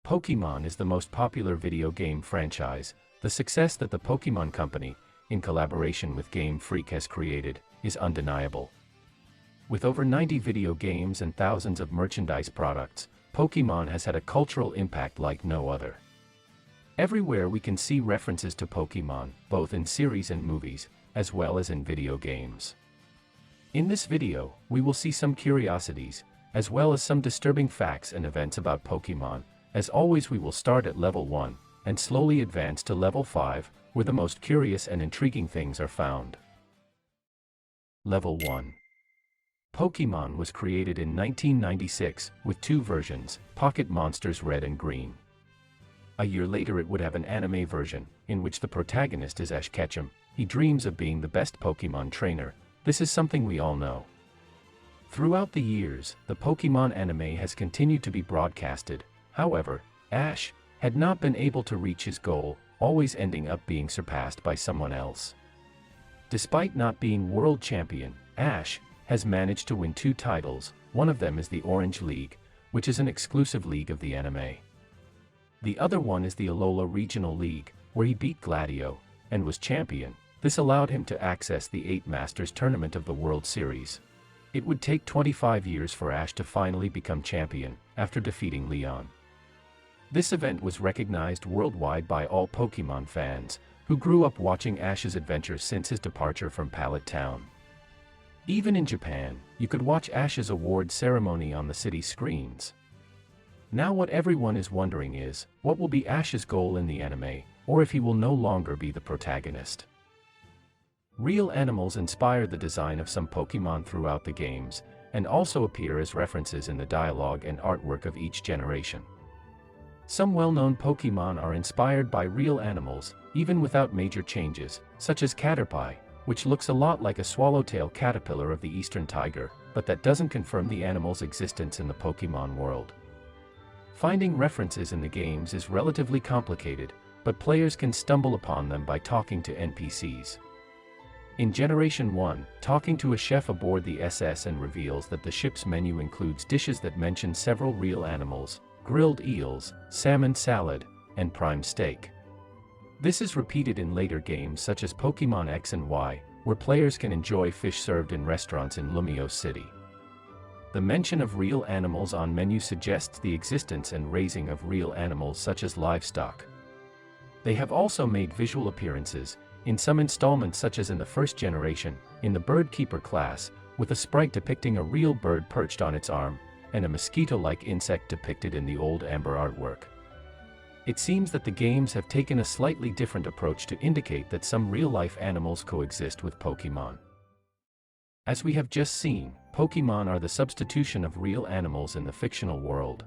Pokémon is the most popular video game franchise. The success that the Pokémon Company, in collaboration with Game Freak, has created, is undeniable. With over 90 video games and thousands of merchandise products, Pokémon has had a cultural impact like no other. Everywhere we can see references to Pokémon, both in series and movies, as well as in video games. In this video, we will see some curiosities, as well as some disturbing facts and events about Pokémon. As always, we will start at level 1, and slowly advance to level 5, where the most curious and intriguing things are found. Level 1. Pokémon was created in 1996, with two versions, Pocket Monsters Red and Green. A year later it would have an anime version, in which the protagonist is Ash Ketchum. He dreams of being the best Pokémon trainer. This is something we all know. Throughout the years, the Pokémon anime has continued to be broadcasted. However, Ash had not been able to reach his goal, always ending up being surpassed by someone else. Despite not being world champion, Ash has managed to win 2 titles. One of them is the Orange League, which is an exclusive league of the anime. The other one is the Alola Regional League, where he beat Gladio and was champion. This allowed him to access the 8 Masters tournament of the World Series. It would take 25 years for Ash to finally become champion, after defeating Leon. This event was recognized worldwide by all Pokémon fans, who grew up watching Ash's adventures since his departure from Pallet Town. Even in Japan, you could watch Ash's award ceremony on the city screens. Now what everyone is wondering is, what will be Ash's goal in the anime, or if he will no longer be the protagonist. Real animals inspire the design of some Pokémon throughout the games, and also appear as references in the dialogue and artwork of each generation. Some well-known Pokémon are inspired by real animals, even without major changes, such as Caterpie, which looks a lot like a swallowtail caterpillar of the eastern tiger, but that doesn't confirm the animal's existence in the Pokémon world. Finding references in the games is relatively complicated, but players can stumble upon them by talking to NPCs. In Generation 1, talking to a chef aboard the SS and reveals that the ship's menu includes dishes that mention several real animals: grilled eels, salmon salad, and prime steak. This is repeated in later games such as Pokémon X and Y, where players can enjoy fish served in restaurants in Lumiose City. The mention of real animals on menu suggests the existence and raising of real animals such as livestock. They have also made visual appearances in some installments, such as in the first generation, in the Bird Keeper class, with a sprite depicting a real bird perched on its arm, and a mosquito-like insect depicted in the old Amber artwork. It seems that the games have taken a slightly different approach to indicate that some real-life animals coexist with Pokémon. As we have just seen, Pokémon are the substitution of real animals in the fictional world.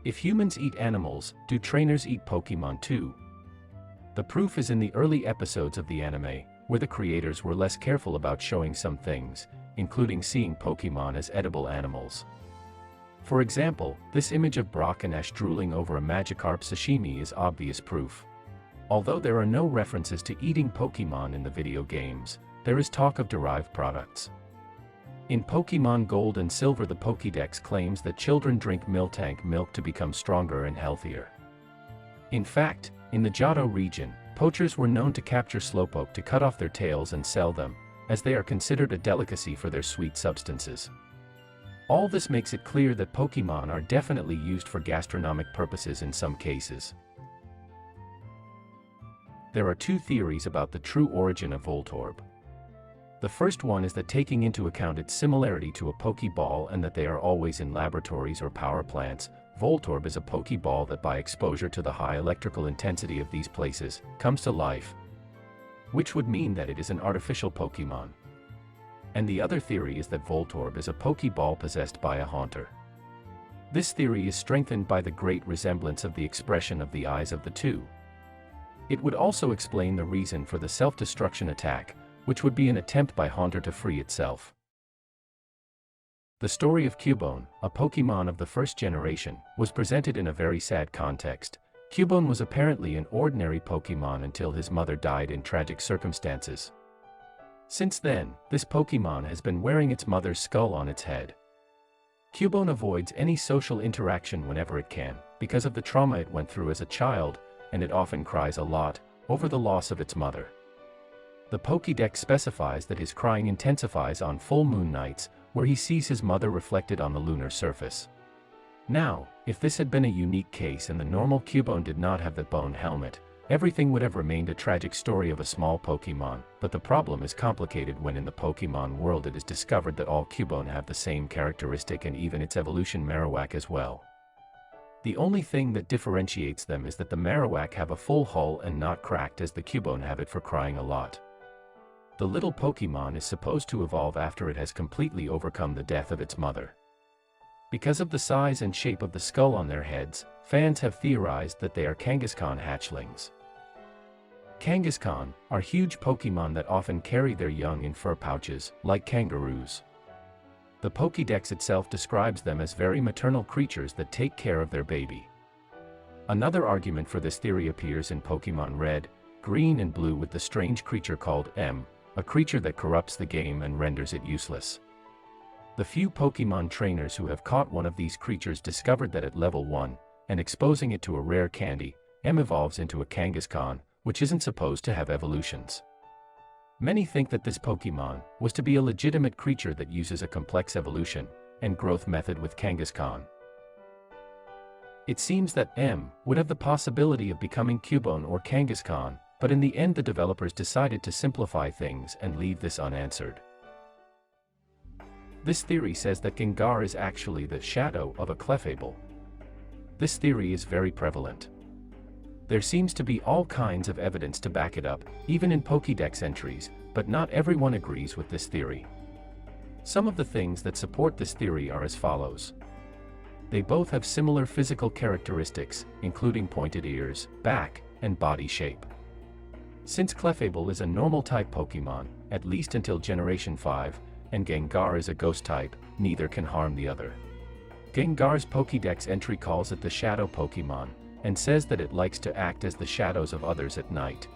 If humans eat animals, do trainers eat Pokémon too? The proof is in the early episodes of the anime, where the creators were less careful about showing some things, including seeing Pokémon as edible animals. For example, this image of Brock and Ash drooling over a Magikarp sashimi is obvious proof. Although there are no references to eating Pokémon in the video games, there is talk of derived products. In Pokémon Gold and Silver, the Pokédex claims that children drink Miltank milk to become stronger and healthier. In fact, in the Johto region, poachers were known to capture Slowpoke to cut off their tails and sell them, as they are considered a delicacy for their sweet substances. All this makes it clear that Pokémon are definitely used for gastronomic purposes in some cases. There are 2 theories about the true origin of Voltorb. The first one is that, taking into account its similarity to a Pokeball and that they are always in laboratories or power plants, Voltorb is a Pokeball that, by exposure to the high electrical intensity of these places, comes to life. Which would mean that it is an artificial Pokémon. And the other theory is that Voltorb is a Pokeball possessed by a haunter. This theory is strengthened by the great resemblance of the expression of the eyes of the two. It would also explain the reason for the self-destruction attack, which would be an attempt by Haunter to free itself. The story of Cubone, a Pokémon of the first generation, was presented in a very sad context. Cubone was apparently an ordinary Pokémon until his mother died in tragic circumstances. Since then, this Pokémon has been wearing its mother's skull on its head. Cubone avoids any social interaction whenever it can, because of the trauma it went through as a child, and it often cries a lot over the loss of its mother. The Pokédex specifies that his crying intensifies on full moon nights, where he sees his mother reflected on the lunar surface. Now, if this had been a unique case and the normal Cubone did not have the bone helmet, everything would have remained a tragic story of a small Pokémon, but the problem is complicated when in the Pokémon world it is discovered that all Cubone have the same characteristic and even its evolution Marowak as well. The only thing that differentiates them is that the Marowak have a full hull and not cracked as the Cubone have it for crying a lot. The little Pokémon is supposed to evolve after it has completely overcome the death of its mother. Because of the size and shape of the skull on their heads, fans have theorized that they are Kangaskhan hatchlings. Kangaskhan are huge Pokémon that often carry their young in fur pouches, like kangaroos. The Pokédex itself describes them as very maternal creatures that take care of their baby. Another argument for this theory appears in Pokémon Red, Green and Blue with the strange creature called M, a creature that corrupts the game and renders it useless. The few Pokémon trainers who have caught one of these creatures discovered that at level 1, and exposing it to a rare candy, M evolves into a Kangaskhan, which isn't supposed to have evolutions. Many think that this Pokémon was to be a legitimate creature that uses a complex evolution and growth method with Kangaskhan. It seems that M would have the possibility of becoming Cubone or Kangaskhan, but in the end the developers decided to simplify things and leave this unanswered. This theory says that Gengar is actually the shadow of a Clefable. This theory is very prevalent. There seems to be all kinds of evidence to back it up, even in Pokédex entries, but not everyone agrees with this theory. Some of the things that support this theory are as follows. They both have similar physical characteristics, including pointed ears, back, and body shape. Since Clefable is a normal-type Pokémon, at least until Generation 5, and Gengar is a ghost type, neither can harm the other. Gengar's Pokédex entry calls it the Shadow Pokémon, and says that it likes to act as the shadows of others at night.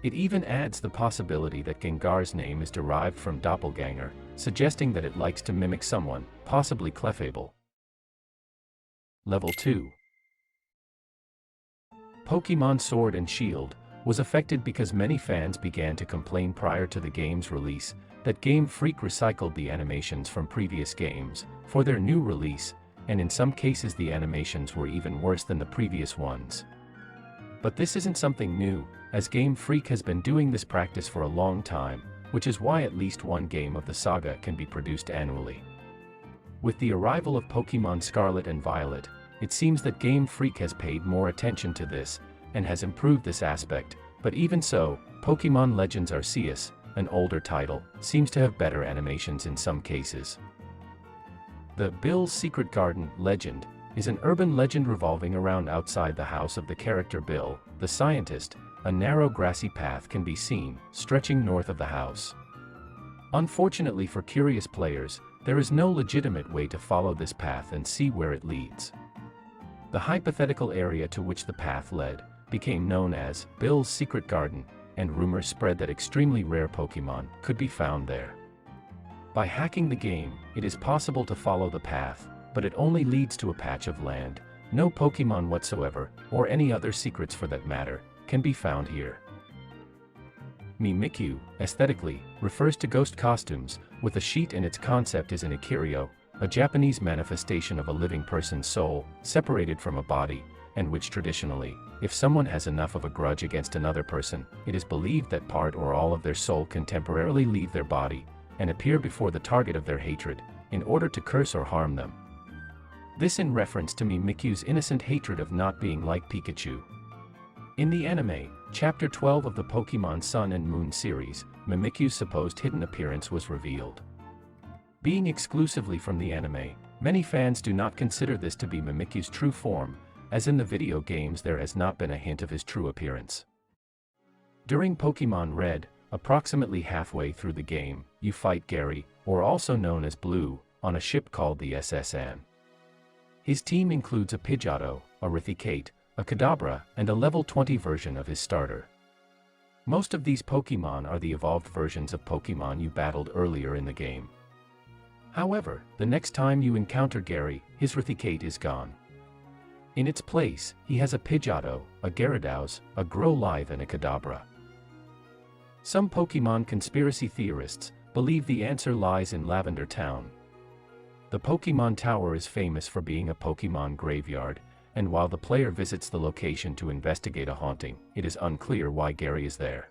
It even adds the possibility that Gengar's name is derived from doppelganger, suggesting that it likes to mimic someone, possibly Clefable. Level 2. Pokémon Sword and Shield was affected because many fans began to complain prior to the game's release that Game Freak recycled the animations from previous games for their new release, and in some cases the animations were even worse than the previous ones. But this isn't something new, as Game Freak has been doing this practice for a long time, which is why at least one game of the saga can be produced annually. With the arrival of Pokémon Scarlet and Violet, it seems that Game Freak has paid more attention to this, and has improved this aspect, but even so, Pokémon Legends Arceus, an older title, seems to have better animations in some cases. The Bill's Secret Garden legend is an urban legend revolving around outside the house of the character Bill, the scientist. A narrow grassy path can be seen, stretching north of the house. Unfortunately for curious players, there is no legitimate way to follow this path and see where it leads. The hypothetical area to which the path led became known as Bill's Secret Garden, and rumors spread that extremely rare Pokémon could be found there. By hacking the game, it is possible to follow the path, but it only leads to a patch of land. No Pokémon whatsoever, or any other secrets for that matter, can be found here. Mimikyu, aesthetically, refers to ghost costumes, with a sheet, and its concept is an Ikiryo, a Japanese manifestation of a living person's soul, separated from a body, and which traditionally, if someone has enough of a grudge against another person, it is believed that part or all of their soul can temporarily leave their body, and appear before the target of their hatred, in order to curse or harm them. This in reference to Mimikyu's innocent hatred of not being like Pikachu. In the anime, Chapter 12 of the Pokémon Sun and Moon series, Mimikyu's supposed hidden appearance was revealed. Being exclusively from the anime, many fans do not consider this to be Mimikyu's true form, as in the video games there has not been a hint of his true appearance. During Pokémon Red, approximately halfway through the game, you fight Gary, or also known as Blue, on a ship called the SS Anne. His team includes a Pidgeotto, a Raticate, a Kadabra, and a level 20 version of his starter. Most of these Pokémon are the evolved versions of Pokémon you battled earlier in the game. However, the next time you encounter Gary, his Raticate is gone. In its place, he has a Pidgeotto, a Gyarados, a Growlithe and a Kadabra. Some Pokémon conspiracy theorists believe the answer lies in Lavender Town. The Pokémon Tower is famous for being a Pokémon graveyard, and while the player visits the location to investigate a haunting, it is unclear why Gary is there.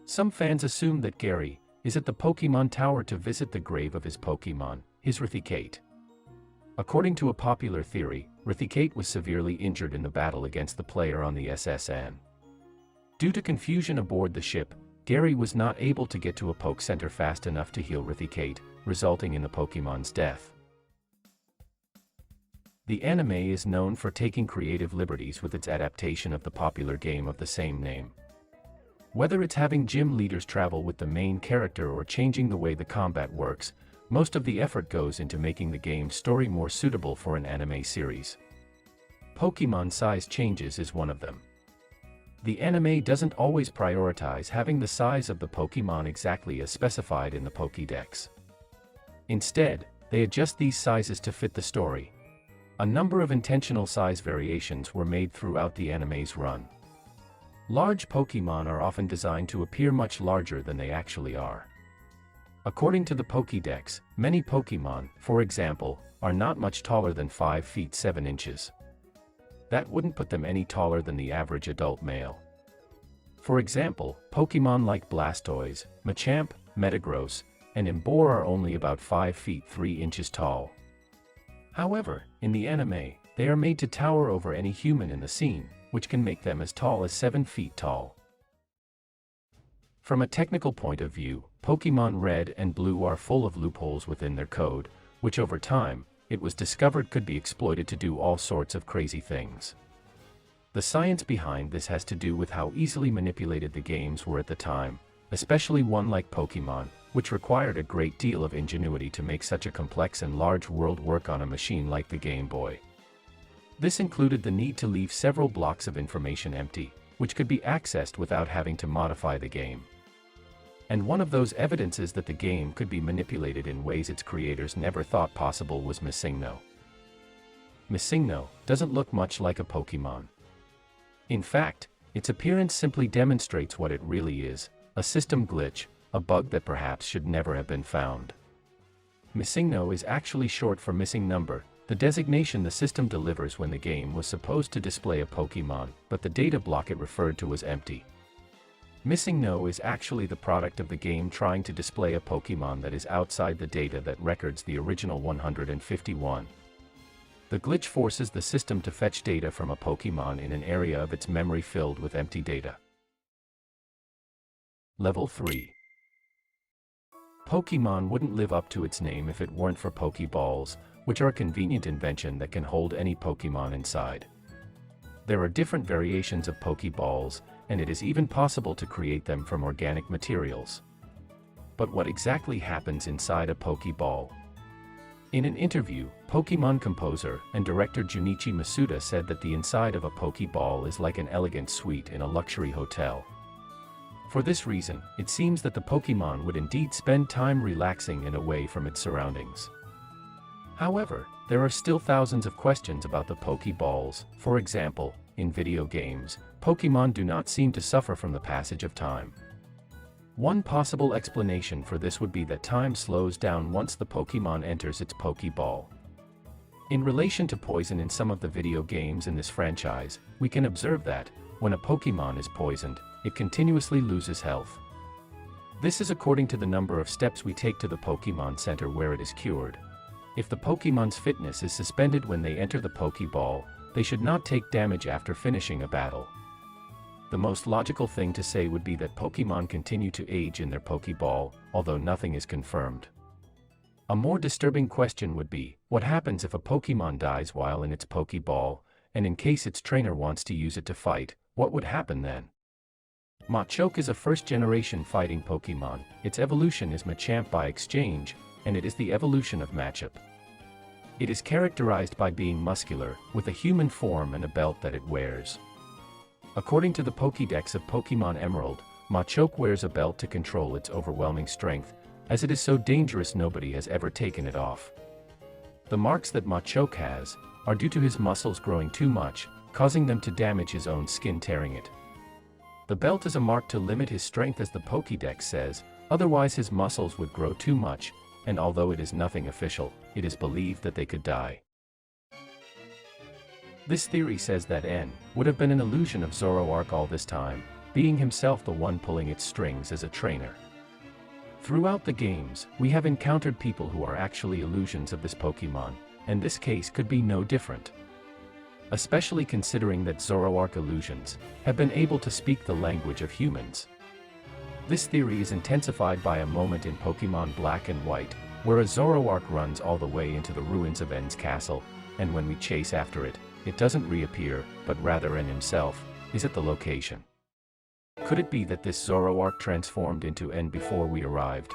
Some fans assume that Gary is at the Pokémon Tower to visit the grave of his Pokémon, his Raticate. According to a popular theory, Raticate was severely injured in the battle against the player on the SSN. Due to confusion aboard the ship, Gary was not able to get to a Poke Center fast enough to heal Raticate, resulting in the Pokémon's death. The anime is known for taking creative liberties with its adaptation of the popular game of the same name. Whether it's having gym leaders travel with the main character or changing the way the combat works, most of the effort goes into making the game's story more suitable for an anime series. Pokémon size changes is one of them. The anime doesn't always prioritize having the size of the Pokémon exactly as specified in the Pokédex. Instead, they adjust these sizes to fit the story. A number of intentional size variations were made throughout the anime's run. Large Pokémon are often designed to appear much larger than they actually are. According to the Pokédex, many Pokémon, for example, are not much taller than 5 feet 7 inches. That wouldn't put them any taller than the average adult male. For example, Pokémon like Blastoise, Machamp, Metagross, and Emboar are only about 5 feet 3 inches tall. However, in the anime, they are made to tower over any human in the scene, which can make them as tall as 7 feet tall. From a technical point of view, Pokémon Red and Blue are full of loopholes within their code, which over time, it was discovered could be exploited to do all sorts of crazy things. The science behind this has to do with how easily manipulated the games were at the time, especially one like Pokémon, which required a great deal of ingenuity to make such a complex and large world work on a machine like the Game Boy. This included the need to leave several blocks of information empty, which could be accessed without having to modify the game. And one of those evidences that the game could be manipulated in ways its creators never thought possible was Missingno. Missingno doesn't look much like a Pokémon. In fact, its appearance simply demonstrates what it really is, a system glitch, a bug that perhaps should never have been found. Missingno is actually short for missing number, the designation the system delivers when the game was supposed to display a Pokémon, but the data block it referred to was empty. Missingno is actually the product of the game trying to display a Pokémon that is outside the data that records the original 151. The glitch forces the system to fetch data from a Pokémon in an area of its memory filled with empty data. Level 3. Pokémon wouldn't live up to its name if it weren't for Pokéballs, which are a convenient invention that can hold any Pokémon inside. There are different variations of Pokéballs, and it is even possible to create them from organic materials. But what exactly happens inside a Pokéball? In an interview, Pokémon composer and director Junichi Masuda said that the inside of a Pokéball is like an elegant suite in a luxury hotel. For this reason, it seems that the Pokémon would indeed spend time relaxing and away from its surroundings. However, there are still thousands of questions about the Pokéballs. For example, in video games, Pokémon do not seem to suffer from the passage of time. One possible explanation for this would be that time slows down once the Pokémon enters its Pokéball. In relation to poison in some of the video games in this franchise, we can observe that, when a Pokémon is poisoned, it continuously loses health. This is according to the number of steps we take to the Pokémon Center where it is cured. If the Pokémon's fitness is suspended when they enter the Pokéball, they should not take damage after finishing a battle. The most logical thing to say would be that Pokémon continue to age in their Pokéball, although nothing is confirmed. A more disturbing question would be, what happens if a Pokémon dies while in its Pokéball, and in case its trainer wants to use it to fight, what would happen then? Machoke is a first-generation fighting Pokémon, its evolution is Machamp by exchange, and it is the evolution of Machop. It is characterized by being muscular, with a human form and a belt that it wears. According to the Pokédex of Pokémon Emerald, Machoke wears a belt to control its overwhelming strength, as it is so dangerous nobody has ever taken it off. The marks that Machoke has are due to his muscles growing too much, causing them to damage his own skin, tearing it. The belt is a mark to limit his strength, as the Pokédex says, otherwise his muscles would grow too much, and although it is nothing official, it is believed that they could die. This theory says that N would have been an illusion of Zoroark all this time, being himself the one pulling its strings as a trainer. Throughout the games, we have encountered people who are actually illusions of this Pokémon, and this case could be no different. Especially considering that Zoroark illusions have been able to speak the language of humans. This theory is intensified by a moment in Pokémon Black and White, where a Zoroark runs all the way into the ruins of N's castle, and when we chase after it, it doesn't reappear, but rather N himself is at the location. Could it be that this Zoroark transformed into N before we arrived?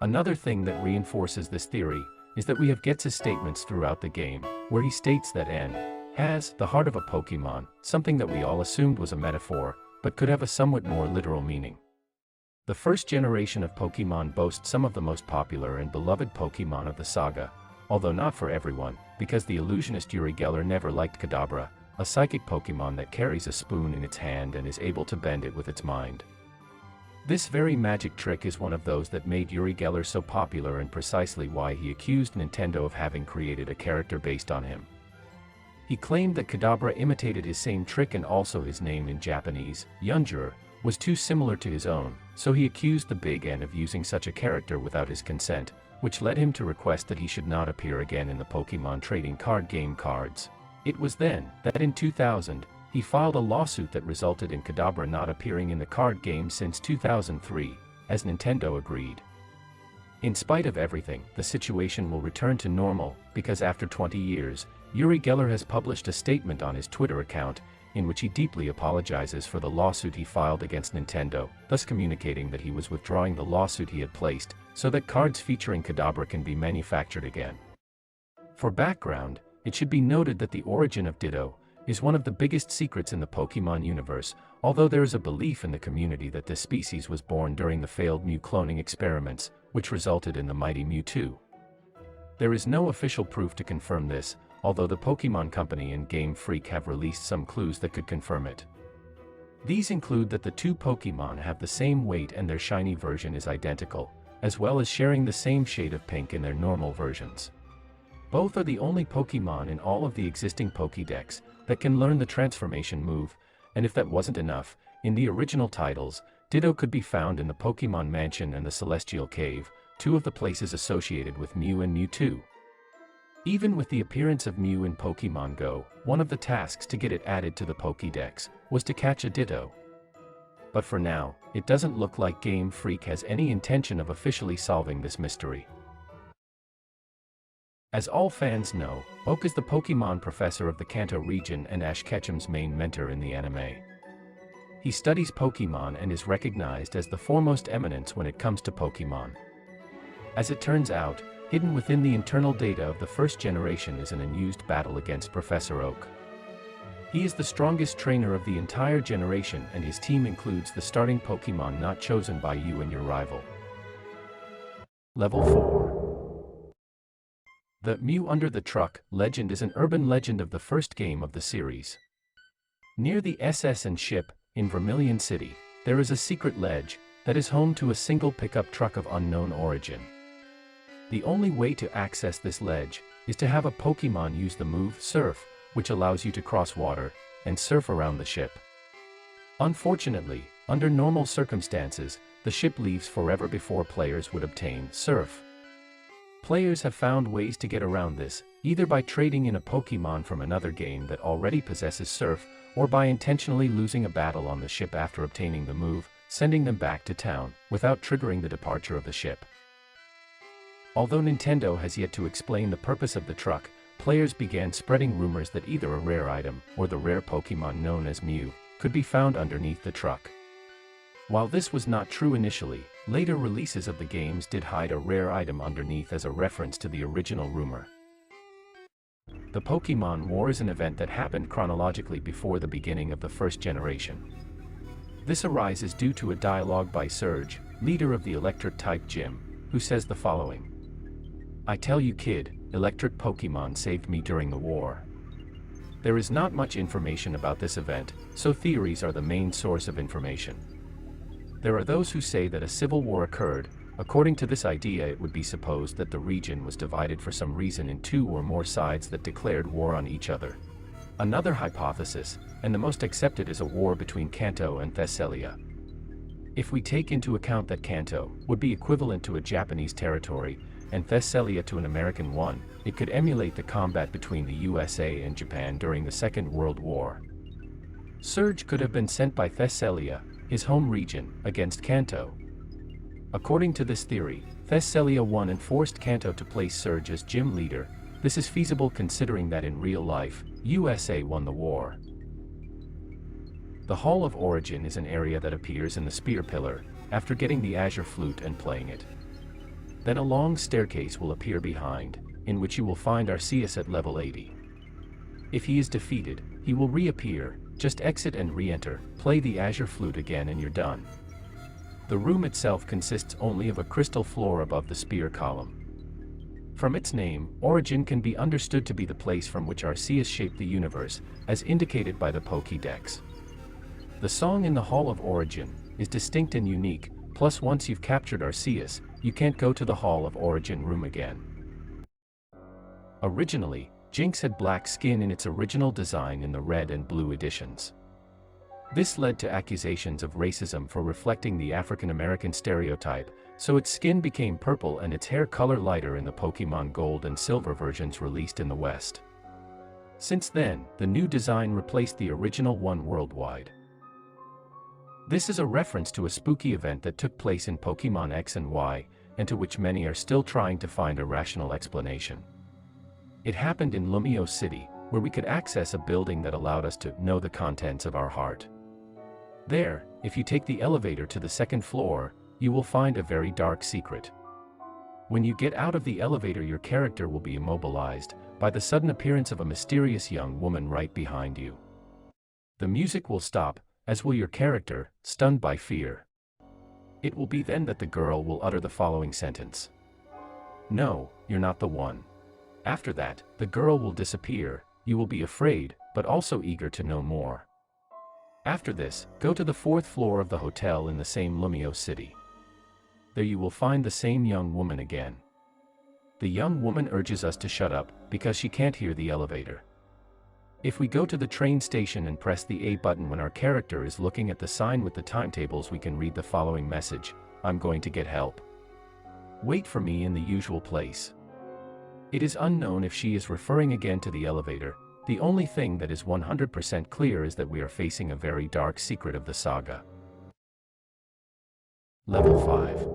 Another thing that reinforces this theory is that we have Gets's statements throughout the game, where he states that N has the heart of a Pokémon, something that we all assumed was a metaphor, but could have a somewhat more literal meaning. The first generation of Pokémon boasts some of the most popular and beloved Pokémon of the saga, although not for everyone, because the illusionist Uri Geller never liked Kadabra, a psychic Pokémon that carries a spoon in its hand and is able to bend it with its mind. This very magic trick is one of those that made Uri Geller so popular, and precisely why he accused Nintendo of having created a character based on him. He claimed that Kadabra imitated his same trick, and also his name in Japanese, Yunjur, was too similar to his own, so he accused the Big N of using such a character without his consent, which led him to request that he should not appear again in the Pokémon trading card game cards. It was then that in 2000, he filed a lawsuit that resulted in Kadabra not appearing in the card game since 2003, as Nintendo agreed. In spite of everything, the situation will return to normal, because after 20 years, Uri Geller has published a statement on his Twitter account, in which he deeply apologizes for the lawsuit he filed against Nintendo, thus communicating that he was withdrawing the lawsuit he had placed, so that cards featuring Kadabra can be manufactured again. For background, it should be noted that the origin of Ditto is one of the biggest secrets in the Pokémon universe, although there is a belief in the community that this species was born during the failed Mew cloning experiments, which resulted in the mighty Mewtwo. There is no official proof to confirm this, although the Pokémon Company and Game Freak have released some clues that could confirm it. These include that the two Pokémon have the same weight and their shiny version is identical, as well as sharing the same shade of pink in their normal versions. Both are the only Pokémon in all of the existing Pokédex that can learn the transformation move, and if that wasn't enough, in the original titles, Ditto could be found in the Pokémon Mansion and the Celestial Cave, two of the places associated with Mew and Mewtwo. Even with the appearance of Mew in Pokémon Go, one of the tasks to get it added to the Pokédex was to catch a Ditto. But for now, it doesn't look like Game Freak has any intention of officially solving this mystery. As all fans know, Oak is the Pokémon professor of the Kanto region and Ash Ketchum's main mentor in the anime. He studies Pokémon and is recognized as the foremost eminence when it comes to Pokémon. As it turns out, hidden within the internal data of the first generation is an unused battle against Professor Oak. He is the strongest trainer of the entire generation, and his team includes the starting Pokémon not chosen by you and your rival. Level 4. The Mew Under the Truck legend is an urban legend of the first game of the series. Near the SS and ship, in Vermilion City, there is a secret ledge that is home to a single pickup truck of unknown origin. The only way to access this ledge is to have a Pokémon use the move Surf, which allows you to cross water and surf around the ship. Unfortunately, under normal circumstances, the ship leaves forever before players would obtain Surf. Players have found ways to get around this, either by trading in a Pokémon from another game that already possesses Surf, or by intentionally losing a battle on the ship after obtaining the move, sending them back to town, without triggering the departure of the ship. Although Nintendo has yet to explain the purpose of the truck, players began spreading rumors that either a rare item, or the rare Pokémon known as Mew, could be found underneath the truck. While this was not true initially, later releases of the games did hide a rare item underneath as a reference to the original rumor. The Pokémon War is an event that happened chronologically before the beginning of the first generation. This arises due to a dialogue by Surge, leader of the Electric-type gym, who says the following: "I tell you kid, electric Pokemon saved me during the war." There is not much information about this event, so theories are the main source of information. There are those who say that a civil war occurred. According to this idea, it would be supposed that the region was divided for some reason in two or more sides that declared war on each other. Another hypothesis, and the most accepted, is a war between Kanto and Thessalia. If we take into account that Kanto would be equivalent to a Japanese territory, and Thessalia to an American one, it could emulate the combat between the USA and Japan during the Second World War. Surge could have been sent by Thessalia, his home region, against Kanto. According to this theory, Thessalia won and forced Kanto to place Surge as gym leader. This is feasible considering that in real life, USA won the war. The Hall of Origin is an area that appears in the Spear Pillar, after getting the Azure Flute and playing it. Then a long staircase will appear behind, in which you will find Arceus at level 80. If he is defeated, he will reappear. Just exit and re-enter, play the Azure Flute again and you're done. The room itself consists only of a crystal floor above the spear column. From its name, Origin can be understood to be the place from which Arceus shaped the universe, as indicated by the Pokédex. The song in the Hall of Origin is distinct and unique, plus once you've captured Arceus, you can't go to the Hall of Origin room again. Originally, Jynx had black skin in its original design in the red and blue editions. This led to accusations of racism for reflecting the African American stereotype, so its skin became purple and its hair color lighter in the Pokémon Gold and Silver versions released in the West. Since then, the new design replaced the original one worldwide. This is a reference to a spooky event that took place in Pokémon X and Y, and to which many are still trying to find a rational explanation. It happened in Lumio City, where we could access a building that allowed us to know the contents of our heart. There, if you take the elevator to the second floor, you will find a very dark secret. When you get out of the elevator, your character will be immobilized by the sudden appearance of a mysterious young woman right behind you. The music will stop, as will your character, stunned by fear. It will be then that the girl will utter the following sentence: "No, you're not the one." After that, the girl will disappear. You will be afraid, but also eager to know more. After this, go to the 4th floor of the hotel in the same Lumio City. There you will find the same young woman again. The young woman urges us to shut up, because she can't hear the elevator. If we go to the train station and press the A button when our character is looking at the sign with the timetables, we can read the following message: "I'm going to get help. Wait for me in the usual place." It is unknown if she is referring again to the elevator. The only thing that is 100% clear is that we are facing a very dark secret of the saga. Level 5.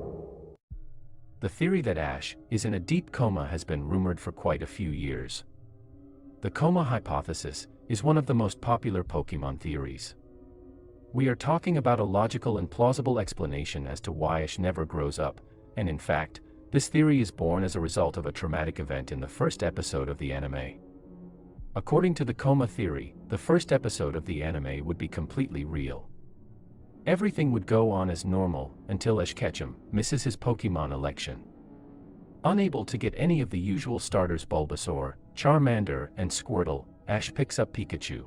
The theory that Ash is in a deep coma has been rumored for quite a few years. The coma hypothesis is one of the most popular Pokémon theories. We are talking about a logical and plausible explanation as to why Ash never grows up, and in fact, this theory is born as a result of a traumatic event in the first episode of the anime. According to the coma theory, the first episode of the anime would be completely real. Everything would go on as normal until Ash Ketchum misses his Pokémon election. Unable to get any of the usual starters Bulbasaur, Charmander, and Squirtle, Ash picks up Pikachu.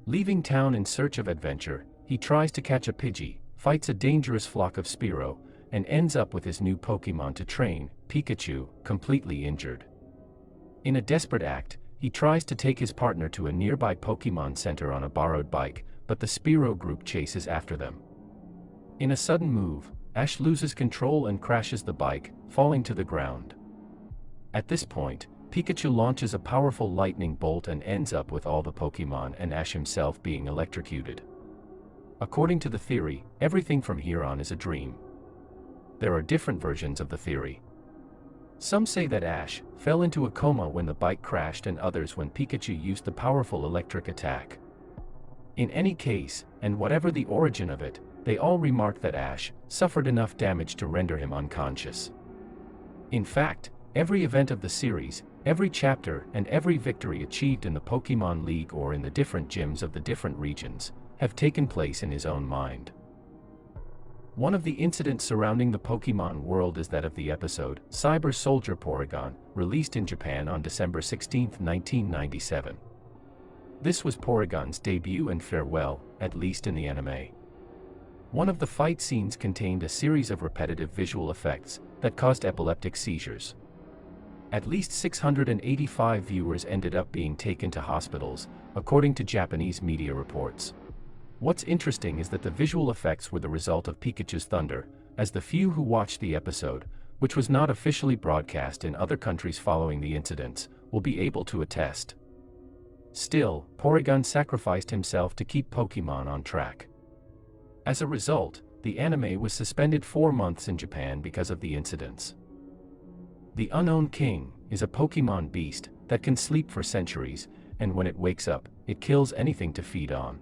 Leaving town in search of adventure, he tries to catch a Pidgey, fights a dangerous flock of Spearow, and ends up with his new Pokémon to train, Pikachu, completely injured. In a desperate act, he tries to take his partner to a nearby Pokémon Center on a borrowed bike, but the Spearow group chases after them. In a sudden move, Ash loses control and crashes the bike, falling to the ground. At this point, Pikachu launches a powerful lightning bolt and ends up with all the Pokémon and Ash himself being electrocuted. According to the theory, everything from here on is a dream. There are different versions of the theory. Some say that Ash fell into a coma when the bike crashed, and others when Pikachu used the powerful electric attack. In any case, and whatever the origin of it, they all remark that Ash suffered enough damage to render him unconscious. In fact, every event of the series, every chapter, and every victory achieved in the Pokémon League or in the different gyms of the different regions have taken place in his own mind. One of the incidents surrounding the Pokémon world is that of the episode Cyber Soldier Porygon, released in Japan on December 16, 1997. This was Porygon's debut and farewell, at least in the anime. One of the fight scenes contained a series of repetitive visual effects that caused epileptic seizures. At least 685 viewers ended up being taken to hospitals, according to Japanese media reports. What's interesting is that the visual effects were the result of Pikachu's thunder, as the few who watched the episode, which was not officially broadcast in other countries following the incidents, will be able to attest. Still, Porygon sacrificed himself to keep Pokémon on track. As a result, the anime was suspended 4 months in Japan because of the incidents. The Unknown King is a Pokémon beast that can sleep for centuries, and when it wakes up, it kills anything to feed on.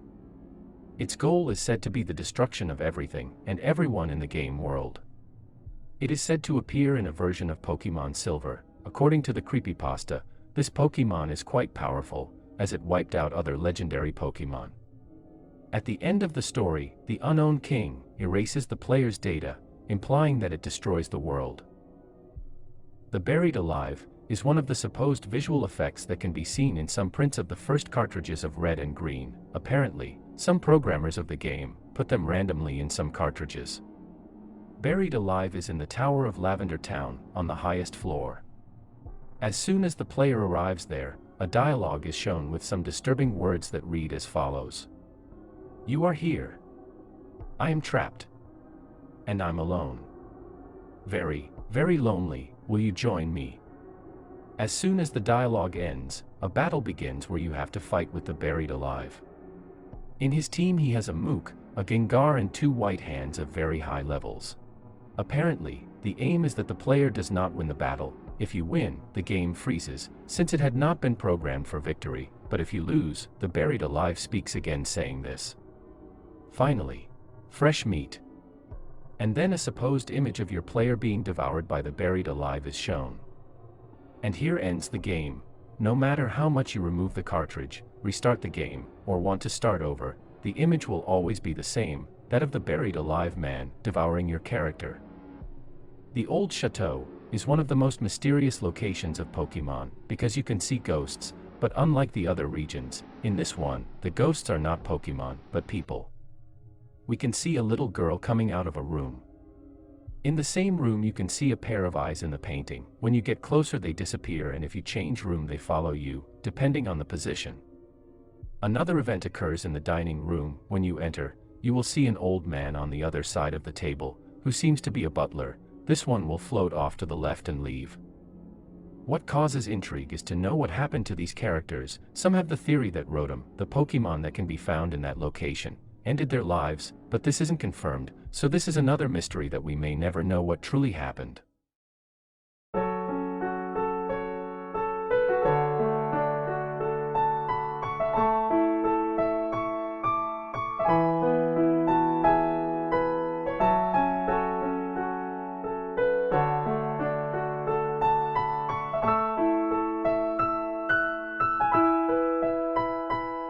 Its goal is said to be the destruction of everything and everyone in the game world. It is said to appear in a version of Pokémon Silver. According to the creepypasta, this Pokémon is quite powerful, as it wiped out other legendary Pokémon. At the end of the story, the Unknown King erases the player's data, implying that it destroys the world. The Buried Alive is one of the supposed visual effects that can be seen in some prints of the first cartridges of Red and Green. Apparently, some programmers of the game put them randomly in some cartridges. Buried Alive is in the Tower of Lavender Town, on the highest floor. As soon as the player arrives there, a dialogue is shown with some disturbing words that read as follows. "You are here. I am trapped. And I'm alone. Very, very lonely. Will you join me?" As soon as the dialogue ends, a battle begins where you have to fight with the Buried Alive. In his team he has a Mook, a Gengar and 2 White Hands of very high levels. Apparently, the aim is that the player does not win the battle. If you win, the game freezes, since it had not been programmed for victory, but if you lose, the Buried Alive speaks again saying this. Finally, fresh meat. And then a supposed image of your player being devoured by the Buried Alive is shown. And here ends the game. No matter how much you remove the cartridge, restart the game, or want to start over, the image will always be the same, that of the Buried Alive man devouring your character. The Old Chateau is one of the most mysterious locations of Pokémon, because you can see ghosts, but unlike the other regions, in this one, the ghosts are not Pokémon, but people. We can see a little girl coming out of a room. In the same room you can see a pair of eyes in the painting. When you get closer they disappear, and if you change room they follow you, depending on the position. Another event occurs in the dining room. When you enter, you will see an old man on the other side of the table, who seems to be a butler. This one will float off to the left and leave. What causes intrigue is to know what happened to these characters. Some have the theory that Rotom, the Pokémon that can be found in that location, ended their lives, but this isn't confirmed, so this is another mystery that we may never know what truly happened.